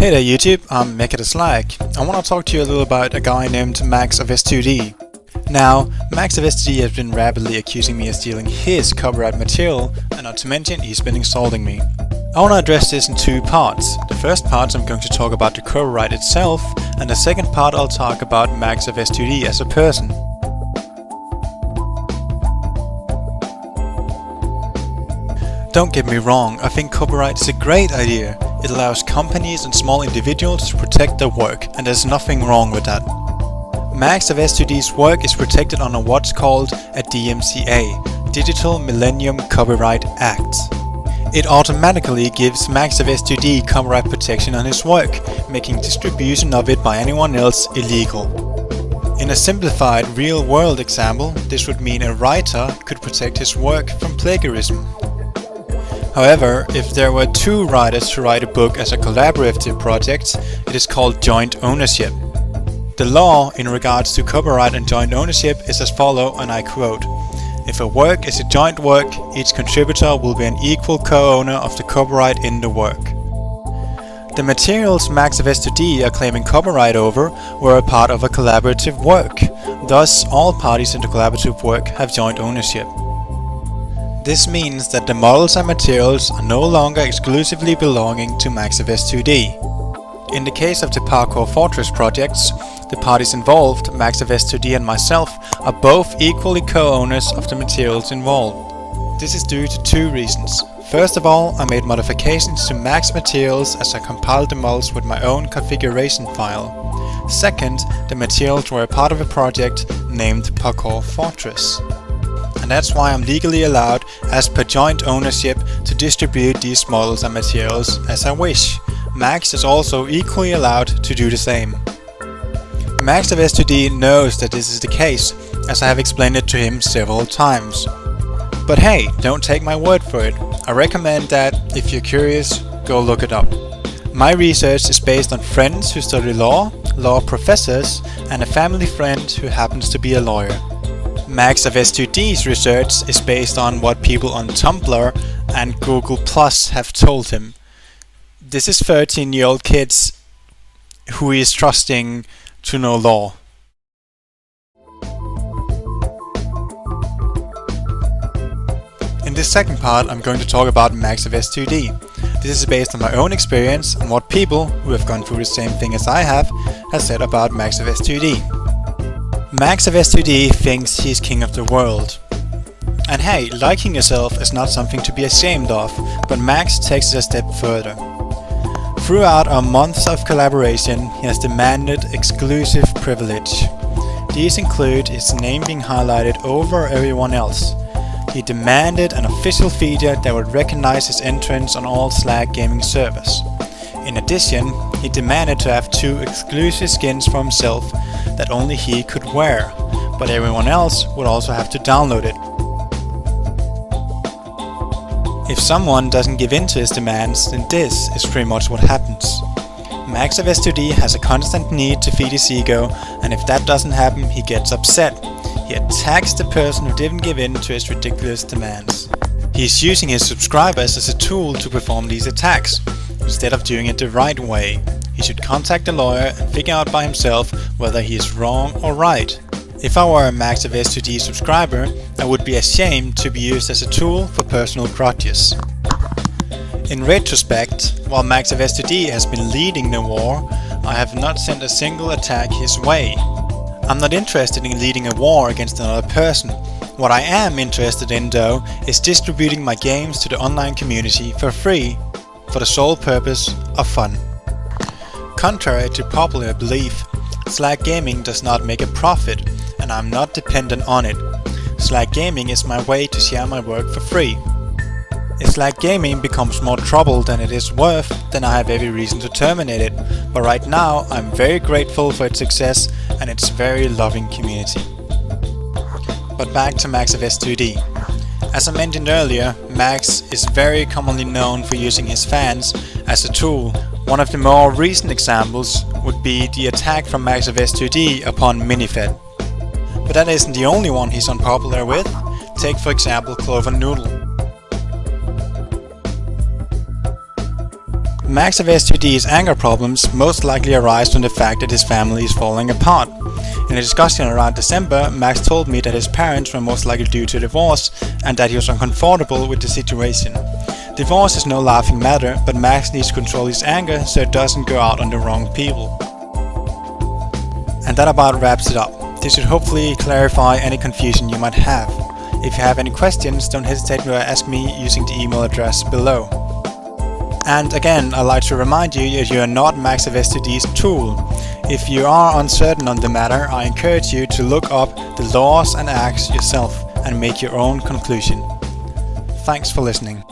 Hey there YouTube, I'm maxofs2d. I want to talk to you a little about a guy named maxofs2d. Now, maxofs2d has been rapidly accusing me of stealing his copyright material, and not to mention he's been insulting me. I want to address this in two parts. The first part I'm going to talk about the copyright itself, and the second part I'll talk about maxofs2d as a person. Don't get me wrong, I think copyright is a great idea. It allows companies and small individuals to protect their work, and there's nothing wrong with that. maxofs2d's work is protected under what's called a DMCA, Digital Millennium Copyright Act. It automatically gives maxofs2d copyright protection on his work, making distribution of it by anyone else illegal. In a simplified real-world example, this would mean a writer could protect his work from plagiarism. However, if there were two writers to write a book as a collaborative project, it is called joint ownership. The law in regards to copyright and joint ownership is as follows, and I quote, "If a work is a joint work, each contributor will be an equal co-owner of the copyright in the work." The materials maxofs2d are claiming copyright over were a part of a collaborative work. Thus, all parties in the collaborative work have joint ownership. This means that the models and materials are no longer exclusively belonging to maxofs2d. In the case of the Parkour Fortress projects, the parties involved, maxofs2d and myself, are both equally co-owners of the materials involved. This is due to two reasons. First of all, I made modifications to Max materials as I compiled the models with my own configuration file. Second, the materials were a part of a project named Parkour Fortress. And that's why I'm legally allowed, as per joint ownership, to distribute these models and materials as I wish. Max is also equally allowed to do the same. maxofs2d knows that this is the case, as I have explained it to him several times. But hey, don't take my word for it. I recommend that, if you're curious, go look it up. My research is based on friends who study law professors, and a family friend who happens to be a lawyer. maxofs2d's research is based on what people on Tumblr and Google Plus have told him. This is 13-year-old kids who he is trusting to know law. In this second part, I'm going to talk about maxofs2d. This is based on my own experience and what people who have gone through the same thing as I have said about maxofs2d. maxofs2d thinks he's king of the world. And hey, liking yourself is not something to be ashamed of, but Max takes it a step further. Throughout our months of collaboration, he has demanded exclusive privilege. These include his name being highlighted over everyone else. He demanded an official feature that would recognize his entrance on all Slack gaming servers. In addition, he demanded to have 2 exclusive skins for himself that only he could wear, but everyone else would also have to download it. If someone doesn't give in to his demands, then this is pretty much what happens. maxofs2d has a constant need to feed his ego, and if that doesn't happen, he gets upset. He attacks the person who didn't give in to his ridiculous demands. He is using his subscribers as a tool to perform these attacks, instead of doing it the right way. He should contact a lawyer and figure out by himself whether he is wrong or right. If I were a maxofs2d subscriber, I would be ashamed to be used as a tool for personal grudges. In retrospect, while maxofs2d has been leading the war, I have not sent a single attack his way. I'm not interested in leading a war against another person. What I am interested in, though, is distributing my games to the online community for free, for the sole purpose of fun. Contrary to popular belief, Slack gaming does not make a profit, and I'm not dependent on it. Slack gaming is my way to share my work for free. If Slack gaming becomes more trouble than it is worth, then I have every reason to terminate it, but right now I'm very grateful for its success and its very loving community. But back to maxofs2d. As I mentioned earlier, Max is very commonly known for using his fans as a tool. One of the more recent examples would be the attack from maxofs2d upon Minifed. But that isn't the only one he's unpopular with. Take for example Clover Noodle. maxofs2d's anger problems most likely arise from the fact that his family is falling apart. In a discussion around December, Max told me that his parents were most likely due to divorce and that he was uncomfortable with the situation. Divorce is no laughing matter, but Max needs to control his anger so it doesn't go out on the wrong people. And that about wraps it up. This should hopefully clarify any confusion you might have. If you have any questions, don't hesitate to ask me using the email address below. And again, I'd like to remind you that you are not maxofs2d's tool. If you are uncertain on the matter, I encourage you to look up the laws and acts yourself and make your own conclusion. Thanks for listening.